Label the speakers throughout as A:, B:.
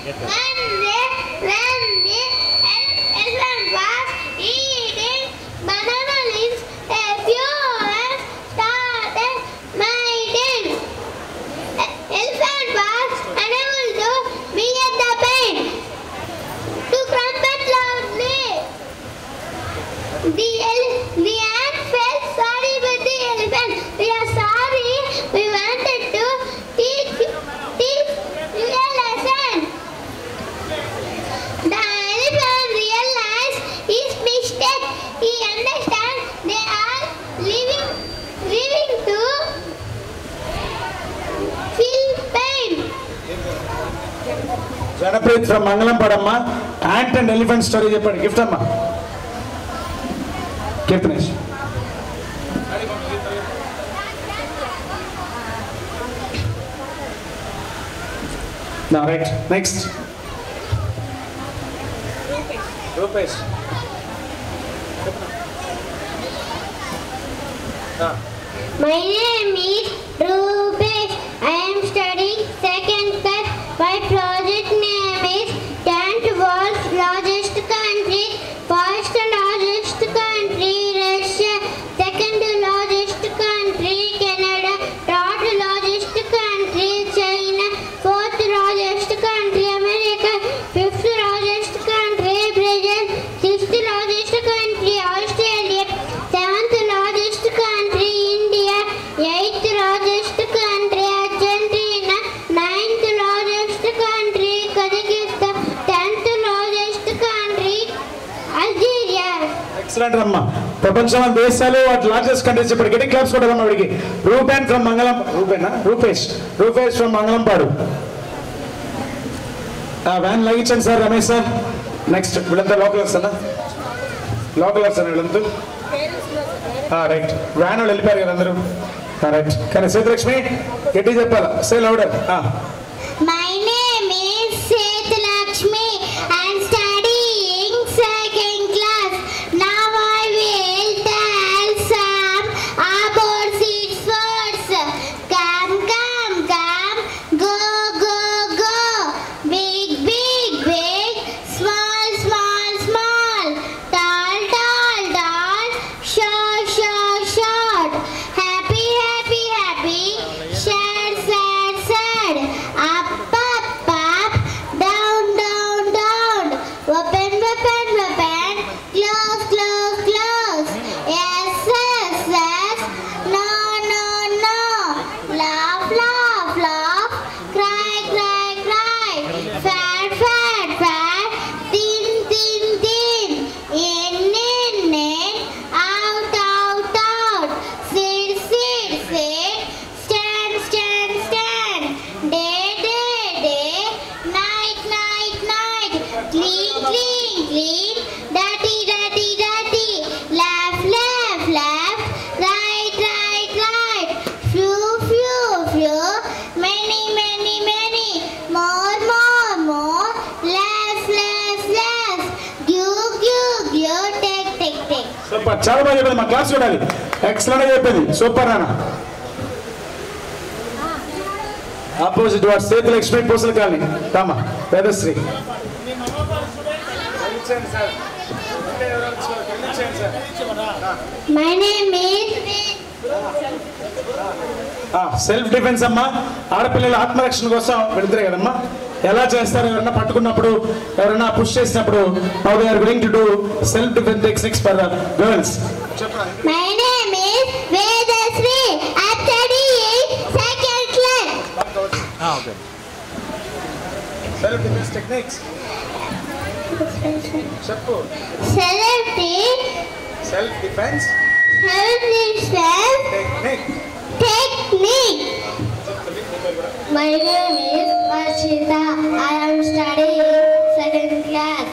A: the elephant was eating banana leaves, a few ants started migrating. Elephant was unable to bear the pain, to trumpet loudly. The ant felt sorry with the elephant. We are sorry. We wanted to teach you a lesson. The elephant realized his mistake. He understands they are living to feel pain.
B: Janapreet from Mangalam Padamma, ant and elephant story cheppandi. Gift amma. Kirtanesh. Now, right. Next. Rupesh.
A: My name is Rupesh. I am studying second class. My project name is 10th world's largest country. First largest country Russia. Second largest country Canada. Third largest country China. Fourth largest country America. Fifth largest country Brazil. Sixth largest country Australia. Seventh largest country India. Eighth largest country Argentina. Ninth largest country Kazakhstan. 10th largest country Algeria.
B: Excellent, Ramma. ప్రపంచంలో దేశాలు వాటి largest countries చెప్పాడు. Getting claps కూడా రమ్మ వాడికి. Rupen from Mangalam. Rupesh from Mangalampadu. Van లాగించండి sir. Ramesh sir. Next వీళ్ళంతా లోకలర్స్ అన్న వీళ్ళంతా రైట్. వ్యాన్ వాళ్ళు వెళ్ళిపోయారు కదా అందరూ. రైట్. కానీ సేతులక్ష్మి గట్టి చెప్పాలా? సే louder.
A: My name is Sethlakshmi. I am studying second class. Now I will tell some about six words. Come, come, come. Go, go, go. Big, big, big. Small, small, small. Tall, tall, tall. Short, short, short. Happy, happy, happy. Sad, sad, sad. Up, up, up. Down, down, down. Open, open, open. Close, close, close. Yes, yes, yes. No, no, no. Laugh, laugh, laugh. Cry, cry, cry. Fat, fat, fat. Thin, thin, thin. In, in. Out, out, out. Sit, sit, sit. Stand, stand, stand. Day, day, day. Night, night, night. Clean, clean, clean. Dirty, dirty, dirty. Laugh, laugh, laugh. Right, right, right. Few, few, few. Many, many, many. More, more, more. Less, less, less. Give, give, give. Take, take, take.
B: Super. చాలా బాగా చెప్పింది. మా class చూడాలి. Excellent గా చెప్పింది. Super నాన్న. Opposite వాడు సేతులక్ష్మి పూసల colony. Rama Vedasri.
A: My name is
B: self defence అమ్మా. ఆడపిల్లల ఆత్మరక్షణ కోసం వెళ్తారు కదమ్మా. ఎలా చేస్తారు? ఎవరన్నా పట్టుకున్నప్పుడు, ఎవరన్నా పుష్ చేసినప్పుడు, how they are going to do self defence techniques for girls.
A: My name is Vedasri. I am studying second class.
B: Okay. Self defence techniques చెప్పు.
A: Self
B: self defence
A: technique. My name is Varshita. I am studying second class.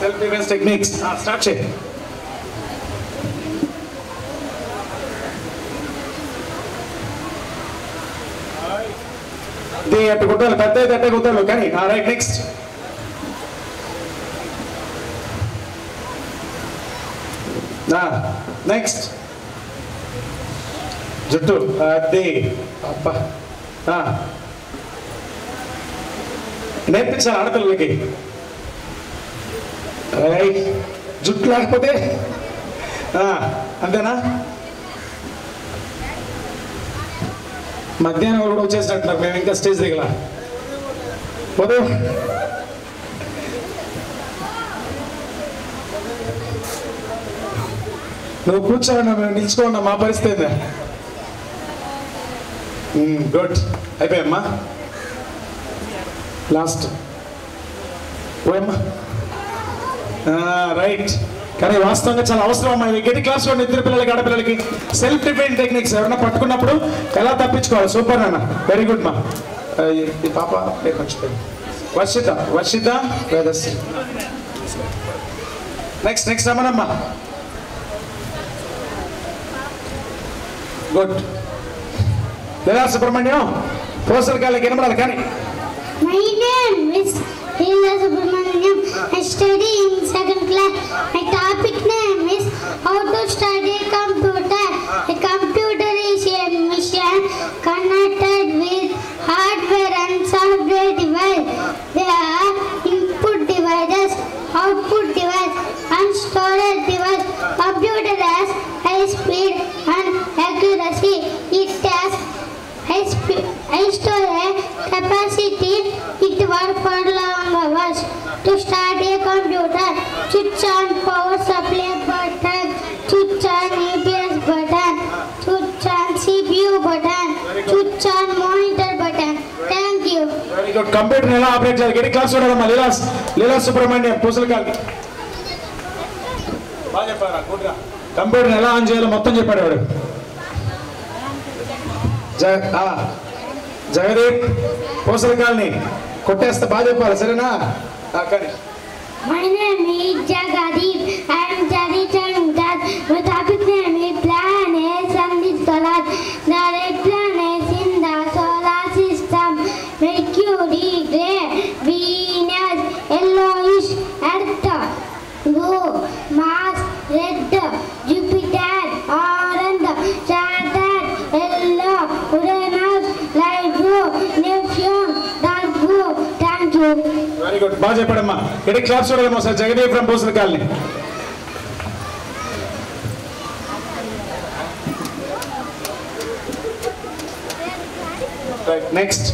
B: Self defence techniques start చేయి. ఇది అట్టు కుట్టాలి. పెద్ద అట్టే కుట్టాలి కానీ. Right. Next. Next జుట్టు. అది అబ్బా. నేర్పించాలి ఆడపిల్లలకి. రైట్, జుట్టు లేకపోతే అంతేనా? మధ్యాహ్నం కూడా వచ్చేసినట్టున్నారు, మేము ఇంకా స్టేజ్ దిగల. ఉదయం నువ్వు కూర్చోండి, మేము నిల్చుకోండి, మా పరిస్థితి. గుడ్, అయిపోయామ్మా. లాస్ట్ ఓయమ్మా. రైట్, కానీ వాస్తవంగా చాలా అవసరం అమ్మా. గట్టి క్లాస్ లో ఇద్దరు పిల్లలకి, ఆడపిల్లలకి సెల్ఫ్ డిఫెన్స్ టెక్నిక్స్ ఎవరైనా పట్టుకున్నప్పుడు ఎలా తప్పించుకోవాలి. సూపర్ అన్న, వెరీ గుడ్ మా. ఈ పాప పేరు మర్చిపోయింది, వర్షిత వేదశ్రీ. నెక్స్ట్ రమణమ్మ. గుడ్. లీలా సుబ్రహ్మణ్యం, పోస్టర్ కాళ్ళకి వినబడాలి కానీ.
A: My name is Leela Subramaniam. I study in 2nd class. My topic name is how to study computer. A computer is a machine connected with hardware and software device. They are input devices, output device, and storage device. Computer has high speed and accuracy. It has high storage capacity. It works for long hours. To start a computer, switch on power supply button, switch on UPS button, switch on CPU button, switch on monitor button. Thank you.
B: Very good. Computer ఎలా operate చేయాలి? గట్టి class చూడాలమ్మా. లీలా సుబ్రహ్మణ్యం, పూసలకాయలకి బాగా చెప్పారా? గుడ్గా. Computer ఎలా on చేయాలో మొత్తం చెప్పాడు వాడు. జగదీప్, పూసలకాయలని కొట్టేస్తే బాగా చెప్పాలి, సరేనా?
A: My name is Jagadeep. I am Jari Chandar. My topic name is planets and the stars. The red planets in the solar system: Mercury, Grey, Venus, yellowish Earth, Blue, Mars, Red, Jupiter, Orange, Saturn, Yellow, Uranus, Light Blue, Neptune, Dark Blue. Thank you.
B: Very good, బాగా చెప్పాడమ్మా. గట్టి class చూడాలమ్మా sir. Jagadeep from పూసలకాయలని. Next